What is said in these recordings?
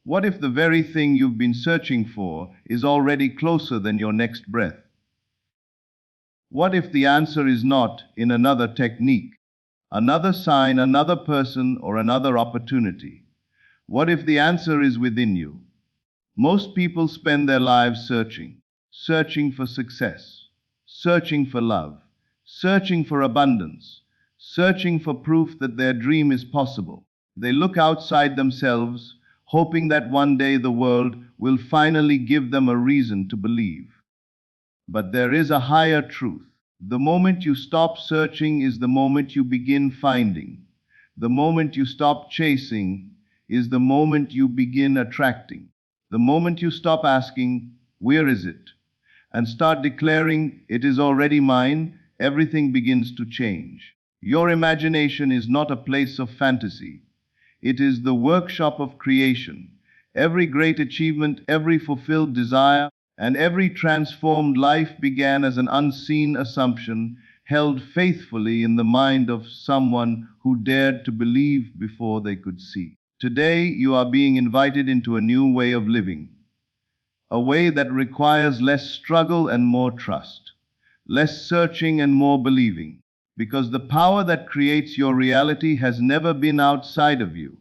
What if the very thing you've been searching for is already closer than your next breath? What if the answer is not in another technique, another sign, another person, or another opportunity? What if the answer is within you? Most people spend their lives searching for success, searching for love, searching for abundance, searching for proof that their dream is possible. They look outside themselves, hoping that one day the world will finally give them a reason to believe. But there is a higher truth. The moment you stop searching is the moment you begin finding. The moment you stop chasing is the moment you begin attracting. The moment you stop asking, "Where is it?" and start declaring, "It is already mine," everything begins to change. Your imagination is not a place of fantasy. It is the workshop of creation. Every great achievement, every fulfilled desire, and every transformed life began as an unseen assumption held faithfully in the mind of someone who dared to believe before they could see. Today, you are being invited into a new way of living, a way that requires less struggle and more trust, less searching and more believing, because the power that creates your reality has never been outside of you.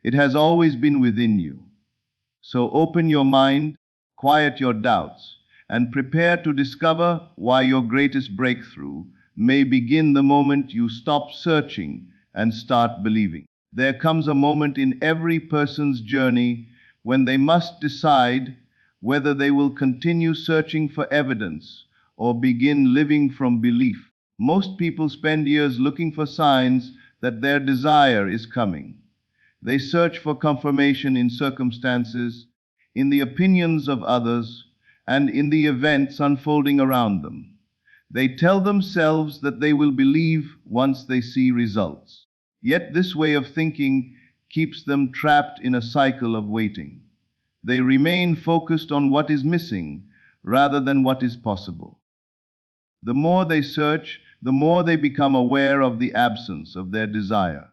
It has always been within you. So open your mind, quiet your doubts, and prepare to discover why your greatest breakthrough may begin the moment you stop searching and start believing. There comes a moment in every person's journey when they must decide whether they will continue searching for evidence or begin living from belief. Most people spend years looking for signs that their desire is coming. They search for confirmation in circumstances, in the opinions of others, and in the events unfolding around them. They tell themselves that they will believe once they see results. Yet this way of thinking keeps them trapped in a cycle of waiting. They remain focused on what is missing rather than what is possible. The more they search, the more they become aware of the absence of their desire.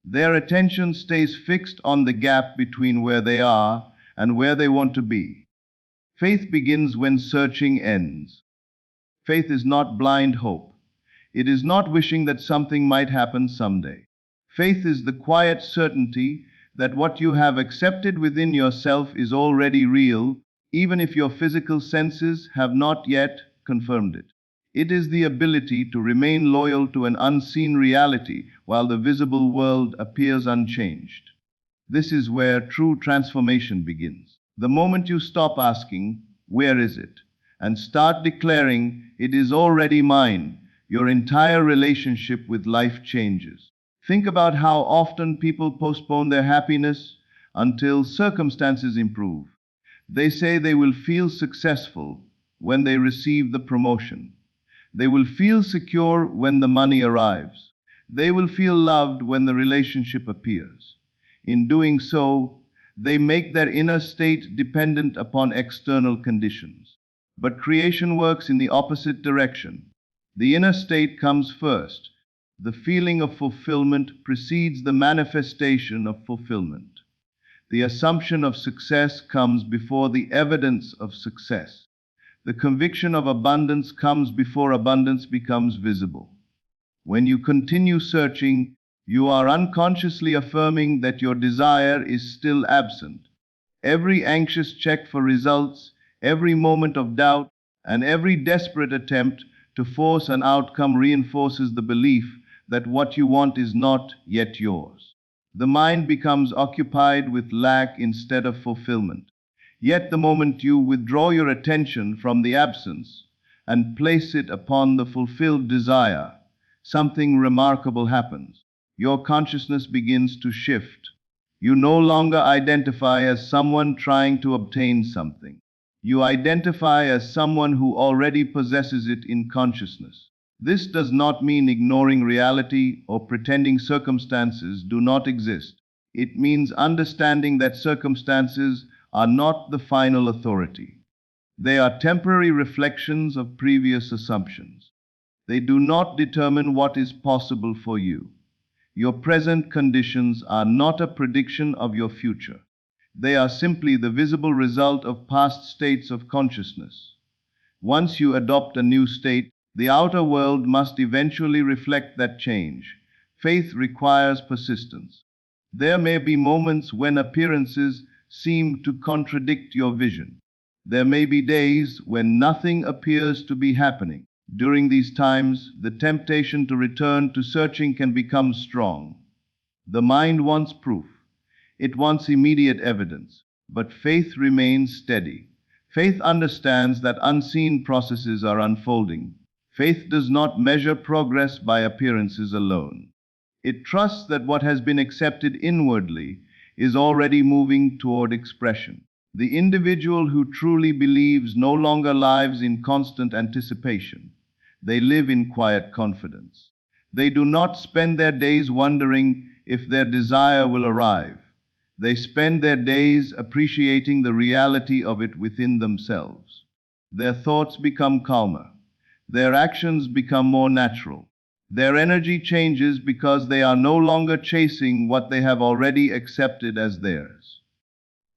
Their attention stays fixed on the gap between where they are and where they want to be. Faith begins when searching ends. Faith is not blind hope. It is not wishing that something might happen someday. Faith is the quiet certainty that what you have accepted within yourself is already real, even if your physical senses have not yet confirmed it. It is the ability to remain loyal to an unseen reality while the visible world appears unchanged. This is where true transformation begins. The moment you stop asking, "Where is it?" and start declaring, "It is already mine," your entire relationship with life changes. Think about how often people postpone their happiness until circumstances improve. They say they will feel successful when they receive the promotion. They will feel secure when the money arrives. They will feel loved when the relationship appears. In doing so, they make their inner state dependent upon external conditions. But creation works in the opposite direction. The inner state comes first. The feeling of fulfillment precedes the manifestation of fulfillment. The assumption of success comes before the evidence of success. The conviction of abundance comes before abundance becomes visible. When you continue searching, you are unconsciously affirming that your desire is still absent. Every anxious check for results, every moment of doubt, and every desperate attempt to force an outcome reinforces the belief that what you want is not yet yours. The mind becomes occupied with lack instead of fulfillment. Yet the moment you withdraw your attention from the absence and place it upon the fulfilled desire, something remarkable happens. Your consciousness begins to shift. You no longer identify as someone trying to obtain something. You identify as someone who already possesses it in consciousness. This does not mean ignoring reality or pretending circumstances do not exist. It means understanding that circumstances are not the final authority. They are temporary reflections of previous assumptions. They do not determine what is possible for you. Your present conditions are not a prediction of your future. They are simply the visible result of past states of consciousness. Once you adopt a new state, the outer world must eventually reflect that change. Faith requires persistence. There may be moments when appearances seem to contradict your vision. There may be days when nothing appears to be happening. During these times, the temptation to return to searching can become strong. The mind wants proof. It wants immediate evidence. But faith remains steady. Faith understands that unseen processes are unfolding. Faith does not measure progress by appearances alone. It trusts that what has been accepted inwardly is already moving toward expression. The individual who truly believes no longer lives in constant anticipation. They live in quiet confidence. They do not spend their days wondering if their desire will arrive. They spend their days appreciating the reality of it within themselves. Their thoughts become calmer. Their actions become more natural. Their energy changes because they are no longer chasing what they have already accepted as theirs.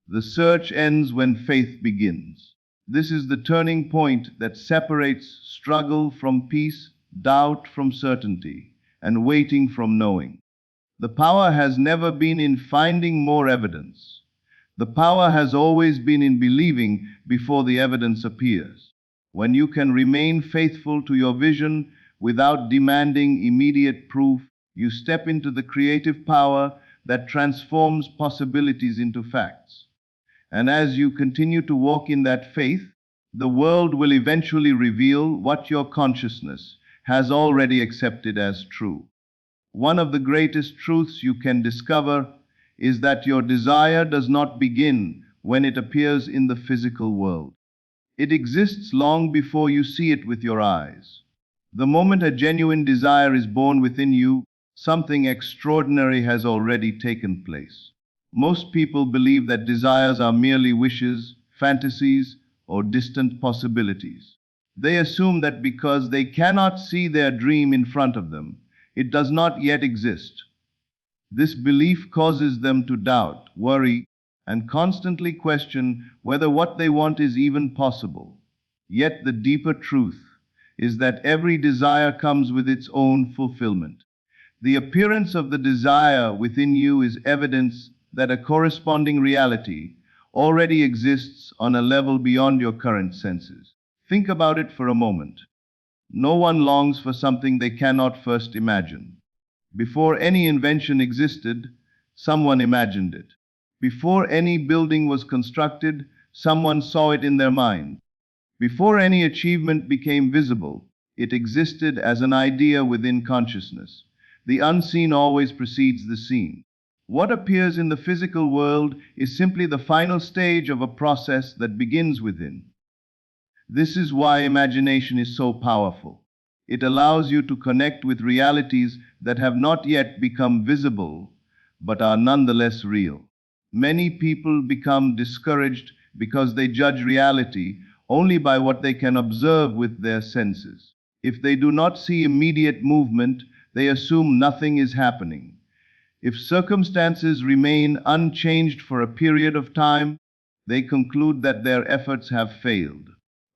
The search ends when faith begins. This is the turning point that separates struggle from peace, doubt from certainty, and waiting from knowing. The power has never been in finding more evidence. The power has always been in believing before the evidence appears. When you can remain faithful to your vision without demanding immediate proof, you step into the creative power that transforms possibilities into facts. And as you continue to walk in that faith, the world will eventually reveal what your consciousness has already accepted as true. One of the greatest truths you can discover is that your desire does not begin when it appears in the physical world. It exists long before you see it with your eyes. The moment a genuine desire is born within you, something extraordinary has already taken place. Most people believe that desires are merely wishes, fantasies, or distant possibilities. They assume that because they cannot see their dream in front of them, it does not yet exist. This belief causes them to doubt, worry, and constantly question whether what they want is even possible. Yet the deeper truth is that every desire comes with its own fulfillment. The appearance of the desire within you is evidence that a corresponding reality already exists on a level beyond your current senses. Think about it for a moment. No one longs for something they cannot first imagine. Before any invention existed, someone imagined it. Before any building was constructed, someone saw it in their mind. Before any achievement became visible, it existed as an idea within consciousness. The unseen always precedes the seen. What appears in the physical world is simply the final stage of a process that begins within. This is why imagination is so powerful. It allows you to connect with realities that have not yet become visible, but are nonetheless real. Many people become discouraged because they judge reality only by what they can observe with their senses. If they do not see immediate movement, they assume nothing is happening. If circumstances remain unchanged for a period of time, they conclude that their efforts have failed.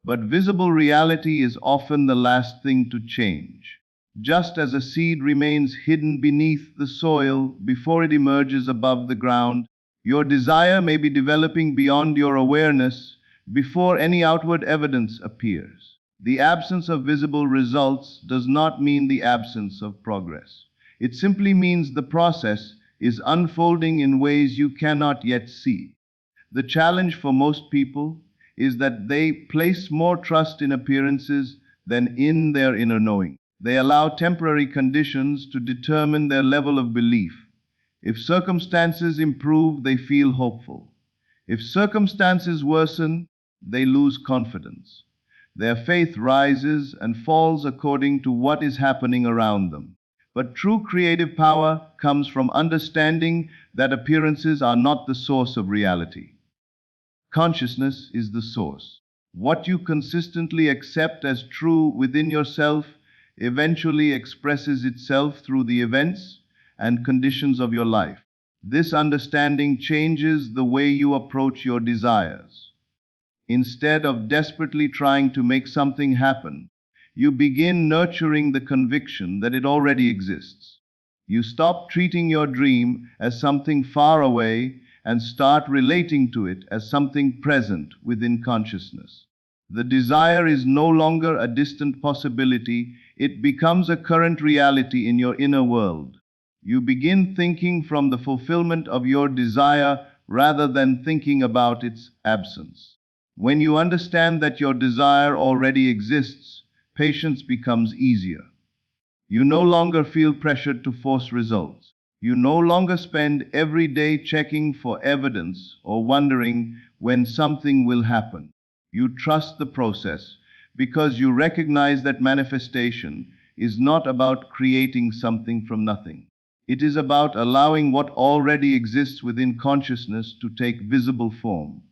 But visible reality is often the last thing to change. Just as a seed remains hidden beneath the soil before it emerges above the ground, your desire may be developing beyond your awareness before any outward evidence appears. The absence of visible results does not mean the absence of progress. It simply means the process is unfolding in ways you cannot yet see. The challenge for most people is that they place more trust in appearances than in their inner knowing. They allow temporary conditions to determine their level of belief. If circumstances improve, they feel hopeful. If circumstances worsen, they lose confidence. Their faith rises and falls according to what is happening around them. But true creative power comes from understanding that appearances are not the source of reality. Consciousness is the source. What you consistently accept as true within yourself eventually expresses itself through the events and conditions of your life. This understanding changes the way you approach your desires. Instead of desperately trying to make something happen, you begin nurturing the conviction that it already exists. You stop treating your dream as something far away and start relating to it as something present within consciousness. The desire is no longer a distant possibility, it becomes a current reality in your inner world. You begin thinking from the fulfillment of your desire rather than thinking about its absence. When you understand that your desire already exists, patience becomes easier. You no longer feel pressured to force results. You no longer spend every day checking for evidence or wondering when something will happen. You trust the process because you recognize that manifestation is not about creating something from nothing. It is about allowing what already exists within consciousness to take visible form.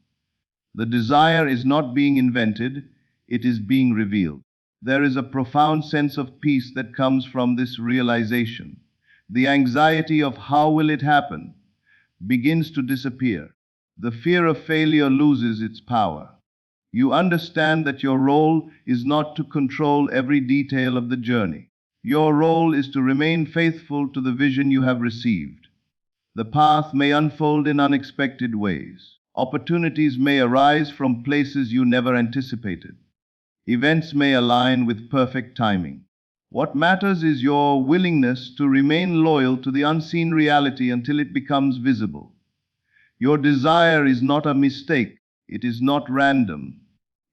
The desire is not being invented, it is being revealed. There is a profound sense of peace that comes from this realization. The anxiety of how will it happen begins to disappear. The fear of failure loses its power. You understand that your role is not to control every detail of the journey. Your role is to remain faithful to the vision you have received. The path may unfold in unexpected ways. Opportunities may arise from places you never anticipated. Events may align with perfect timing. What matters is your willingness to remain loyal to the unseen reality until it becomes visible. Your desire is not a mistake. It is not random.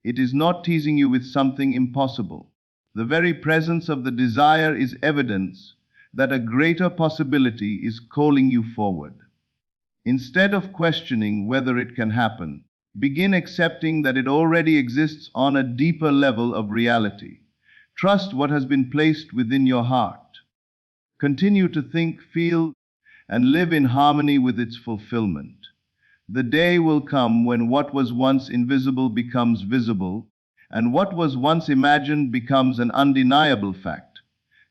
It is not teasing you with something impossible. The very presence of the desire is evidence that a greater possibility is calling you forward. Instead of questioning whether it can happen, begin accepting that it already exists on a deeper level of reality. Trust what has been placed within your heart. Continue to think, feel, and live in harmony with its fulfillment. The day will come when what was once invisible becomes visible, and what was once imagined becomes an undeniable fact.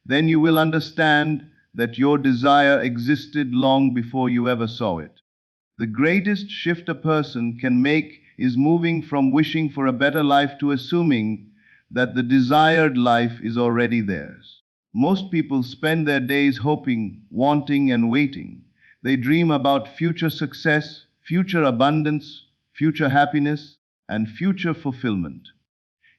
Then you will understand that your desire existed long before you ever saw it. The greatest shift a person can make is moving from wishing for a better life to assuming that the desired life is already theirs. Most people spend their days hoping, wanting, and waiting. They dream about future success, future abundance, future happiness, and future fulfillment.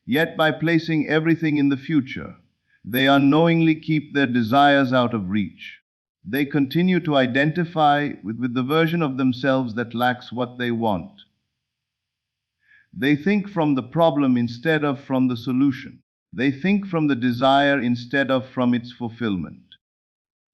Yet by placing everything in the future, they unknowingly keep their desires out of reach. They continue to identify with the version of themselves that lacks what they want. They think from the problem instead of from the solution. They think from the desire instead of from its fulfillment.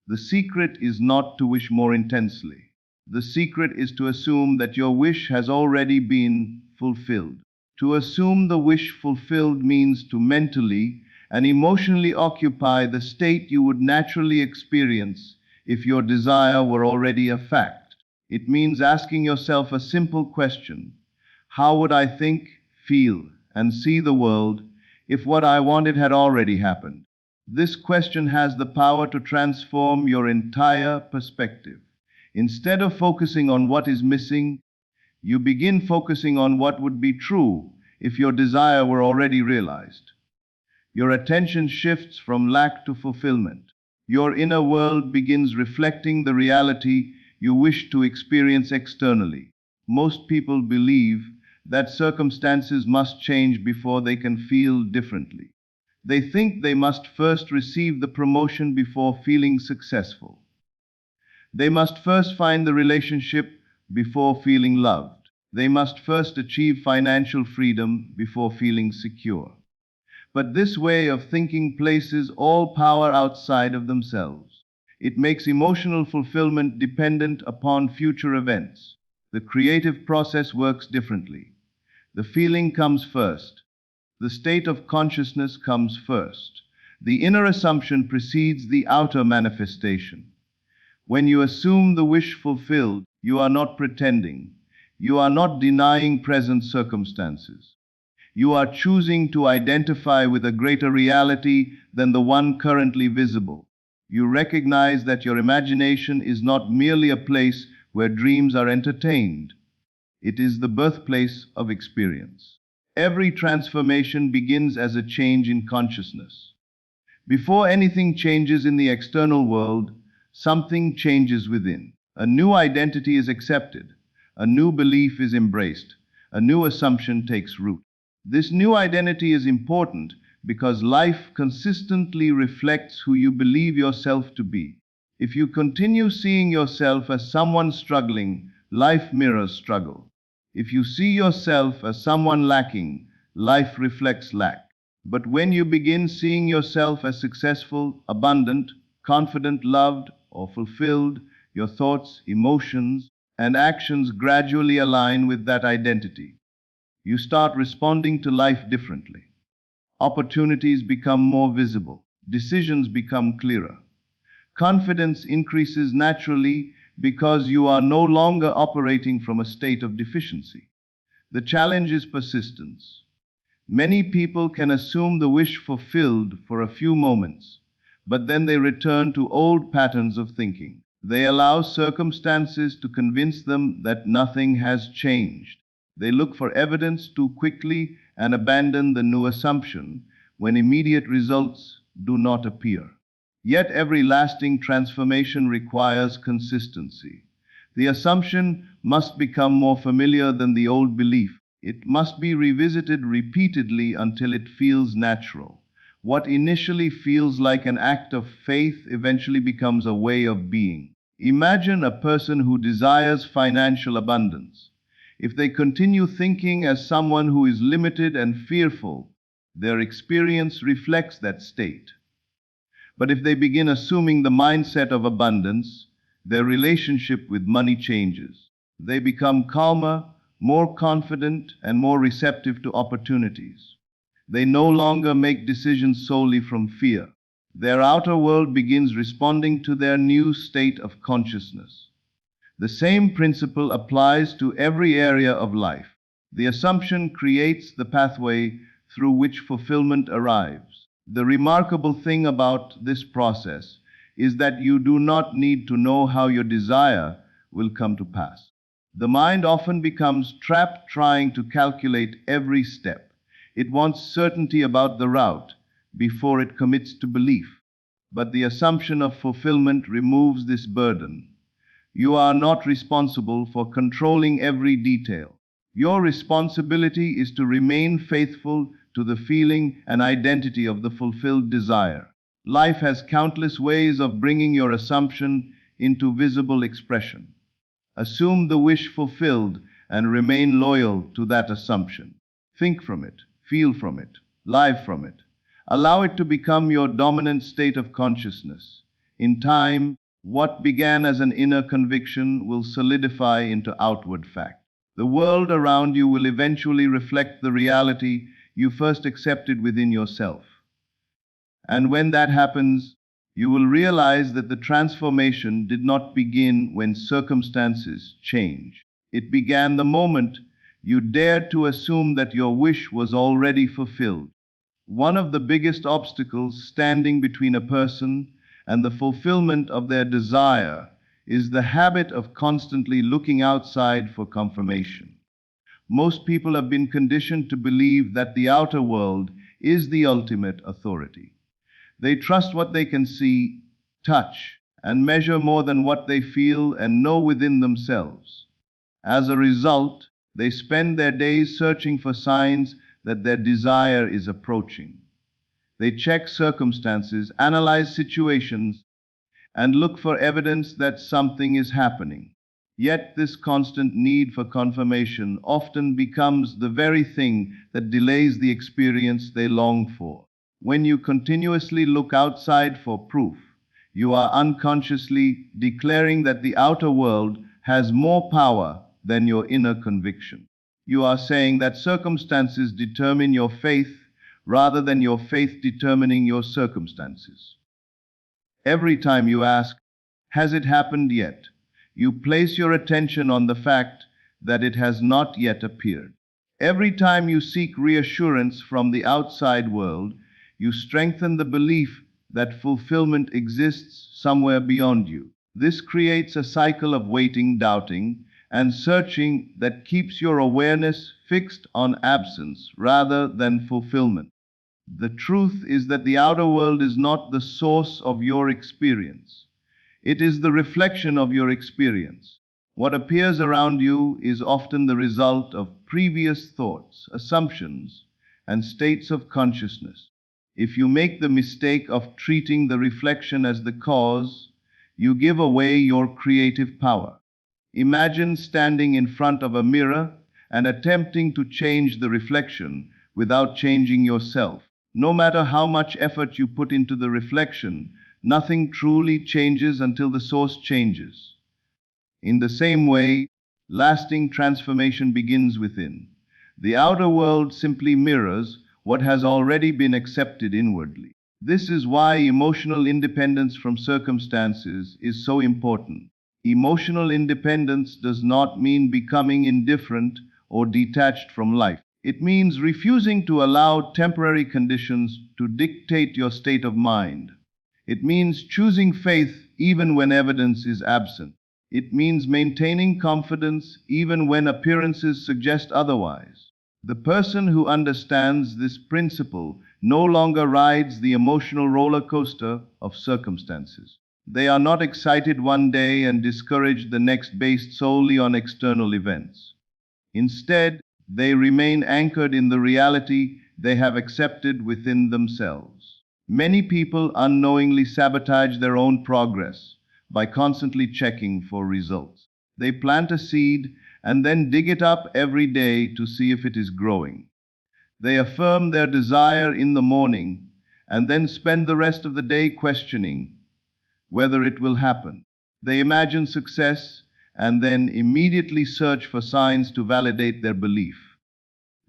The secret is not to wish more intensely. The secret is to assume that your wish has already been fulfilled. To assume the wish fulfilled means to mentally and emotionally occupy the state you would naturally experience if your desire were already a fact. It means asking yourself a simple question: how would I think, feel, and see the world if what I wanted had already happened? This question has the power to transform your entire perspective. Instead of focusing on what is missing, you begin focusing on what would be true if your desire were already realized. Your attention shifts from lack to fulfillment. Your inner world begins reflecting the reality you wish to experience externally. Most people believe that circumstances must change before they can feel differently. They think they must first receive the promotion before feeling successful. They must first find the relationship before feeling loved. They must first achieve financial freedom before feeling secure. But this way of thinking places all power outside of themselves. It makes emotional fulfillment dependent upon future events. The creative process works differently. The feeling comes first. The state of consciousness comes first. The inner assumption precedes the outer manifestation. When you assume the wish fulfilled, you are not pretending. You are not denying present circumstances. You are choosing to identify with a greater reality than the one currently visible. You recognize that your imagination is not merely a place where dreams are entertained. It is the birthplace of experience. Every transformation begins as a change in consciousness. Before anything changes in the external world, something changes within. A new identity is accepted, a new belief is embraced, a new assumption takes root. This new identity is important because life consistently reflects who you believe yourself to be. If you continue seeing yourself as someone struggling, life mirrors struggle. If you see yourself as someone lacking, life reflects lack. But when you begin seeing yourself as successful, abundant, confident, loved, or fulfilled, your thoughts, emotions, and actions gradually align with that identity. You start responding to life differently. Opportunities become more visible. Decisions become clearer. Confidence increases naturally because you are no longer operating from a state of deficiency. The challenge is persistence. Many people can assume the wish fulfilled for a few moments, but then they return to old patterns of thinking. They allow circumstances to convince them that nothing has changed. They look for evidence too quickly and abandon the new assumption when immediate results do not appear. Yet every lasting transformation requires consistency. The assumption must become more familiar than the old belief. It must be revisited repeatedly until it feels natural. What initially feels like an act of faith eventually becomes a way of being. Imagine a person who desires financial abundance. If they continue thinking as someone who is limited and fearful, their experience reflects that state. But if they begin assuming the mindset of abundance, their relationship with money changes. They become calmer, more confident, and more receptive to opportunities. They no longer make decisions solely from fear. Their outer world begins responding to their new state of consciousness. The same principle applies to every area of life. The assumption creates the pathway through which fulfillment arrives. The remarkable thing about this process is that you do not need to know how your desire will come to pass. The mind often becomes trapped trying to calculate every step. It wants certainty about the route before it commits to belief. But the assumption of fulfillment removes this burden. You are not responsible for controlling every detail. Your responsibility is to remain faithful to the feeling and identity of the fulfilled desire. Life has countless ways of bringing your assumption into visible expression. Assume the wish fulfilled and remain loyal to that assumption. Think from it, feel from it, live from it. Allow it to become your dominant state of consciousness. In time, what began as an inner conviction will solidify into outward fact. The world around you will eventually reflect the reality you first accepted within yourself. And when that happens, you will realize that the transformation did not begin when circumstances change. It began the moment you dared to assume that your wish was already fulfilled. One of the biggest obstacles standing between a person and the fulfillment of their desire is the habit of constantly looking outside for confirmation. Most people have been conditioned to believe that the outer world is the ultimate authority. They trust what they can see, touch, and measure more than what they feel and know within themselves. As a result, they spend their days searching for signs that their desire is approaching. They check circumstances, analyze situations, and look for evidence that something is happening. Yet this constant need for confirmation often becomes the very thing that delays the experience they long for. When you continuously look outside for proof, you are unconsciously declaring that the outer world has more power than your inner conviction. You are saying that circumstances determine your faith rather than your faith determining your circumstances. Every time you ask, "Has it happened yet?" you place your attention on the fact that it has not yet appeared. Every time you seek reassurance from the outside world, you strengthen the belief that fulfillment exists somewhere beyond you. This creates a cycle of waiting, doubting, and searching that keeps your awareness fixed on absence rather than fulfillment. The truth is that the outer world is not the source of your experience. It is the reflection of your experience. What appears around you is often the result of previous thoughts, assumptions, and states of consciousness. If you make the mistake of treating the reflection as the cause, you give away your creative power. Imagine standing in front of a mirror and attempting to change the reflection without changing yourself. No matter how much effort you put into the reflection, nothing truly changes until the source changes. In the same way, lasting transformation begins within. The outer world simply mirrors what has already been accepted inwardly. This is why emotional independence from circumstances is so important. Emotional independence does not mean becoming indifferent or detached from life. It means refusing to allow temporary conditions to dictate your state of mind. It means choosing faith even when evidence is absent. It means maintaining confidence even when appearances suggest otherwise. The person who understands this principle no longer rides the emotional roller coaster of circumstances. They are not excited one day and discouraged the next based solely on external events. Instead, they remain anchored in the reality they have accepted within themselves. Many people unknowingly sabotage their own progress by constantly checking for results. They plant a seed and then dig it up every day to see if it is growing. They affirm their desire in the morning and then spend the rest of the day questioning whether it will happen. They imagine success and then immediately search for signs to validate their belief.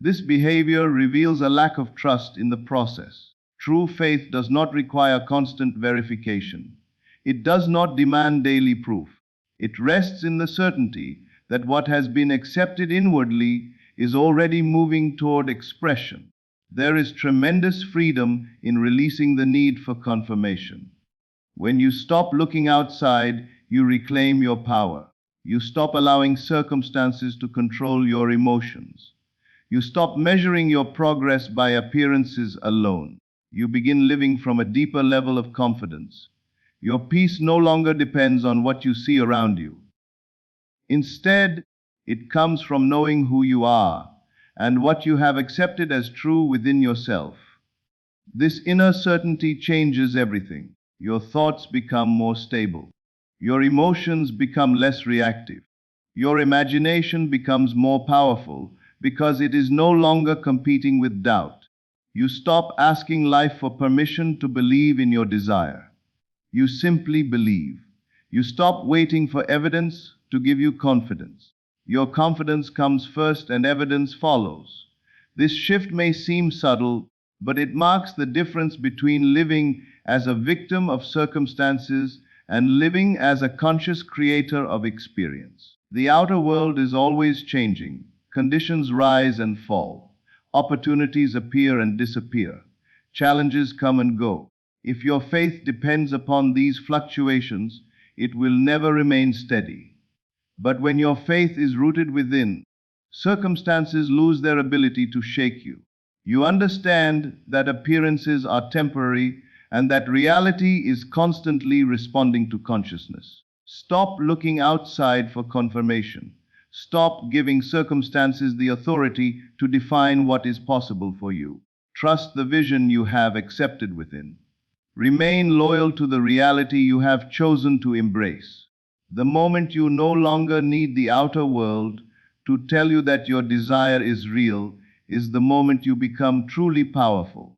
This behavior reveals a lack of trust in the process. True faith does not require constant verification. It does not demand daily proof. It rests in the certainty that what has been accepted inwardly is already moving toward expression. There is tremendous freedom in releasing the need for confirmation. When you stop looking outside, you reclaim your power. You stop allowing circumstances to control your emotions. You stop measuring your progress by appearances alone. You begin living from a deeper level of confidence. Your peace no longer depends on what you see around you. Instead, it comes from knowing who you are and what you have accepted as true within yourself. This inner certainty changes everything. Your thoughts become more stable. Your emotions become less reactive. Your imagination becomes more powerful because it is no longer competing with doubt. You stop asking life for permission to believe in your desire. You simply believe. You stop waiting for evidence to give you confidence. Your confidence comes first and evidence follows. This shift may seem subtle, but it marks the difference between living as a victim of circumstances and living as a conscious creator of experience. The outer world is always changing. Conditions rise and fall. Opportunities appear and disappear. Challenges come and go. If your faith depends upon these fluctuations, it will never remain steady. But when your faith is rooted within, circumstances lose their ability to shake you. You understand that appearances are temporary and that reality is constantly responding to consciousness. Stop looking outside for confirmation. Stop giving circumstances the authority to define what is possible for you. Trust the vision you have accepted within. Remain loyal to the reality you have chosen to embrace. The moment you no longer need the outer world to tell you that your desire is real is the moment you become truly powerful.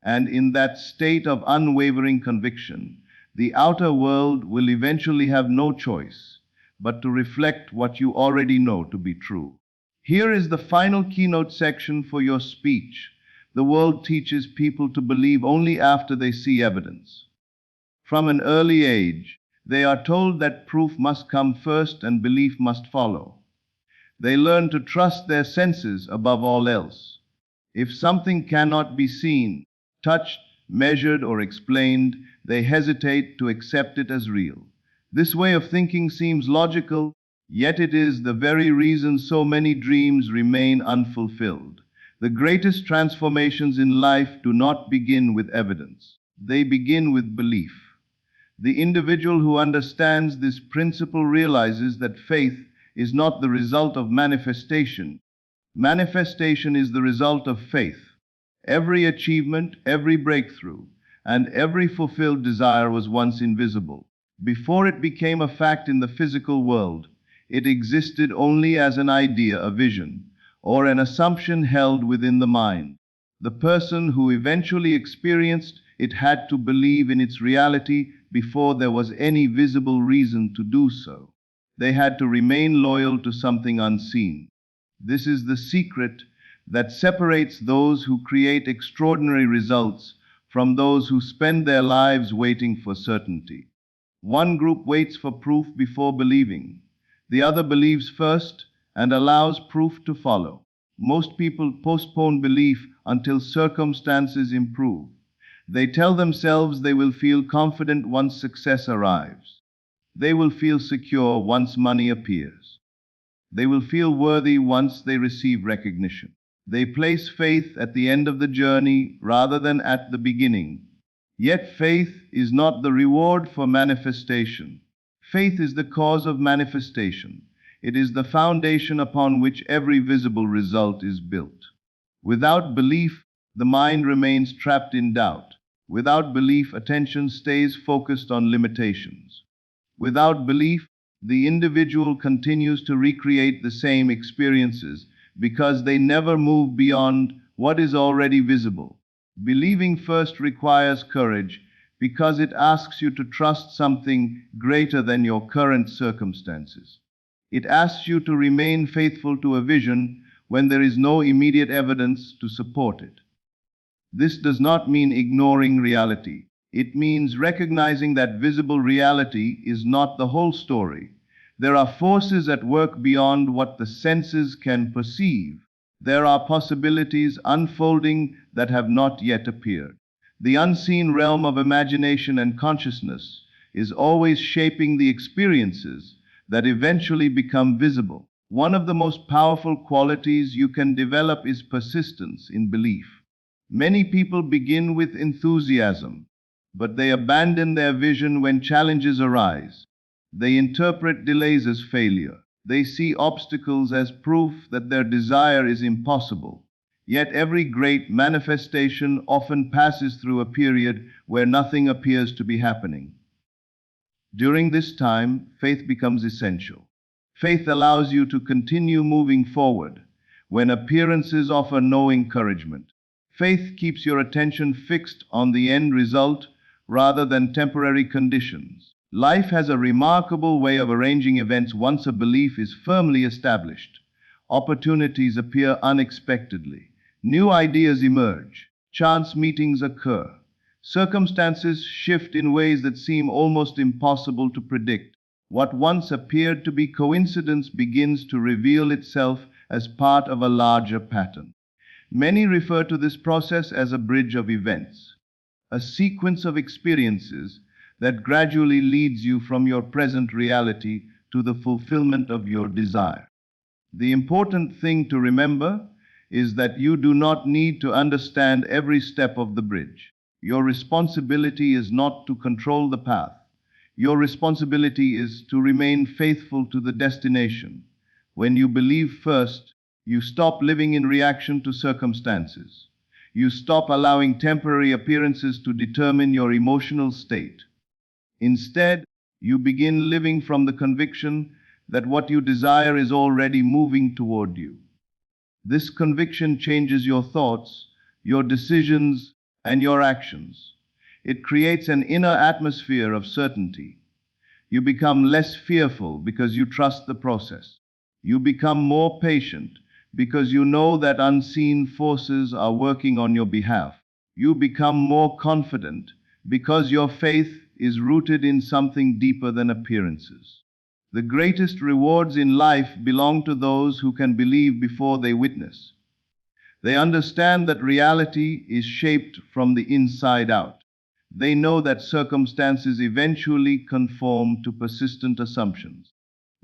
And in that state of unwavering conviction, the outer world will eventually have no choice but to reflect what you already know to be true. Here is the final keynote section for your speech. The world teaches people to believe only after they see evidence. From an early age, they are told that proof must come first and belief must follow. They learn to trust their senses above all else. If something cannot be seen, touched, measured, or explained, they hesitate to accept it as real. This way of thinking seems logical, yet it is the very reason so many dreams remain unfulfilled. The greatest transformations in life do not begin with evidence. They begin with belief. The individual who understands this principle realizes that faith is not the result of manifestation. Manifestation is the result of faith. Every achievement, every breakthrough, and every fulfilled desire was once invisible. Before it became a fact in the physical world, it existed only as an idea, a vision, or an assumption held within the mind. The person who eventually experienced it had to believe in its reality before there was any visible reason to do so. They had to remain loyal to something unseen. This is the secret that separates those who create extraordinary results from those who spend their lives waiting for certainty. One group waits for proof before believing. The other believes first and allows proof to follow. Most people postpone belief until circumstances improve. They tell themselves they will feel confident once success arrives. They will feel secure once money appears. They will feel worthy once they receive recognition. They place faith at the end of the journey rather than at the beginning. Yet faith is not the reward for manifestation. Faith is the cause of manifestation. It is the foundation upon which every visible result is built. Without belief, the mind remains trapped in doubt. Without belief, attention stays focused on limitations. Without belief, the individual continues to recreate the same experiences because they never move beyond what is already visible. Believing first requires courage because it asks you to trust something greater than your current circumstances. It asks you to remain faithful to a vision when there is no immediate evidence to support it. This does not mean ignoring reality. It means recognizing that visible reality is not the whole story. There are forces at work beyond what the senses can perceive. There are possibilities unfolding that have not yet appeared. The unseen realm of imagination and consciousness is always shaping the experiences that eventually become visible. One of the most powerful qualities you can develop is persistence in belief. Many people begin with enthusiasm, but they abandon their vision when challenges arise. They interpret delays as failure. They see obstacles as proof that their desire is impossible. Yet every great manifestation often passes through a period where nothing appears to be happening. During this time, faith becomes essential. Faith allows you to continue moving forward when appearances offer no encouragement. Faith keeps your attention fixed on the end result rather than temporary conditions. Life has a remarkable way of arranging events once a belief is firmly established. Opportunities appear unexpectedly. New ideas emerge. Chance meetings occur. Circumstances shift in ways that seem almost impossible to predict. What once appeared to be coincidence begins to reveal itself as part of a larger pattern. Many refer to this process as a bridge of events, a sequence of experiences that gradually leads you from your present reality to the fulfillment of your desire. The important thing to remember is that you do not need to understand every step of the bridge. Your responsibility is not to control the path. Your responsibility is to remain faithful to the destination. When you believe first, you stop living in reaction to circumstances. You stop allowing temporary appearances to determine your emotional state. Instead, you begin living from the conviction that what you desire is already moving toward you. This conviction changes your thoughts, your decisions, and your actions. It creates an inner atmosphere of certainty. You become less fearful because you trust the process. You become more patient because you know that unseen forces are working on your behalf. You become more confident because your faith is rooted in something deeper than appearances. The greatest rewards in life belong to those who can believe before they witness. They understand that reality is shaped from the inside out. They know that circumstances eventually conform to persistent assumptions.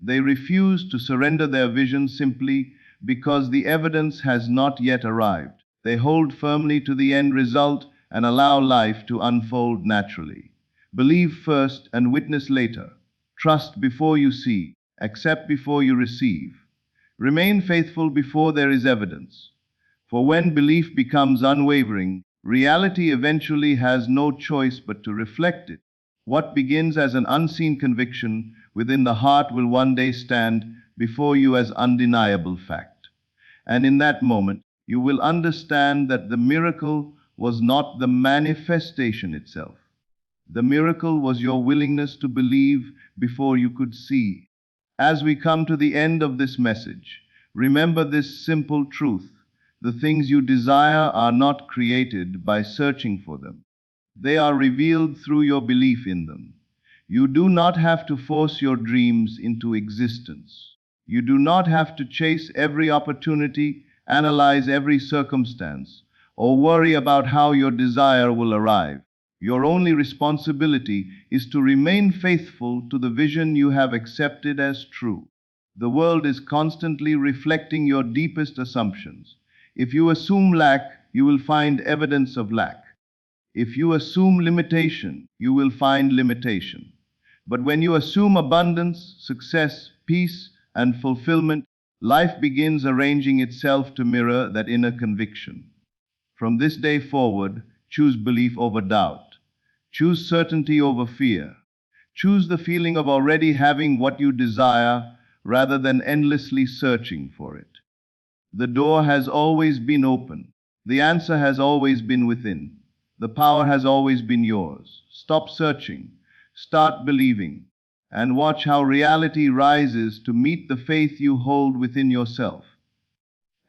They refuse to surrender their vision simply because the evidence has not yet arrived. They hold firmly to the end result and allow life to unfold naturally. Believe first and witness later. Trust before you see. Accept before you receive. Remain faithful before there is evidence. For when belief becomes unwavering, reality eventually has no choice but to reflect it. What begins as an unseen conviction within the heart will one day stand before you as undeniable fact. And in that moment, you will understand that the miracle was not the manifestation itself. The miracle was your willingness to believe before you could see. As we come to the end of this message, remember this simple truth. The things you desire are not created by searching for them. They are revealed through your belief in them. You do not have to force your dreams into existence. You do not have to chase every opportunity, analyze every circumstance, or worry about how your desire will arrive. Your only responsibility is to remain faithful to the vision you have accepted as true. The world is constantly reflecting your deepest assumptions. If you assume lack, you will find evidence of lack. If you assume limitation, you will find limitation. But when you assume abundance, success, peace, and fulfillment, life begins arranging itself to mirror that inner conviction. From this day forward, choose belief over doubt. Choose certainty over fear. Choose the feeling of already having what you desire rather than endlessly searching for it. The door has always been open. The answer has always been within. The power has always been yours. Stop searching. Start believing. And watch how reality rises to meet the faith you hold within yourself.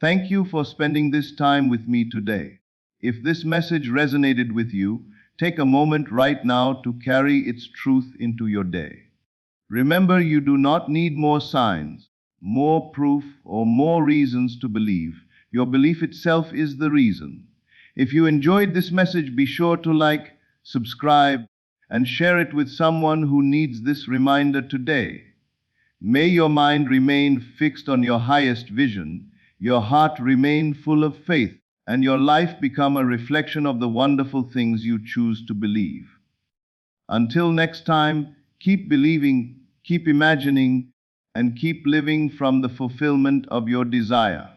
Thank you for spending this time with me today. If this message resonated with you, take a moment right now to carry its truth into your day. Remember, you do not need more signs, more proof, or more reasons to believe. Your belief itself is the reason. If you enjoyed this message, be sure to like, subscribe, and share it with someone who needs this reminder today. May your mind remain fixed on your highest vision, your heart remain full of faith, and your life become a reflection of the wonderful things you choose to believe. Until next time, keep believing, keep imagining, and keep living from the fulfillment of your desire.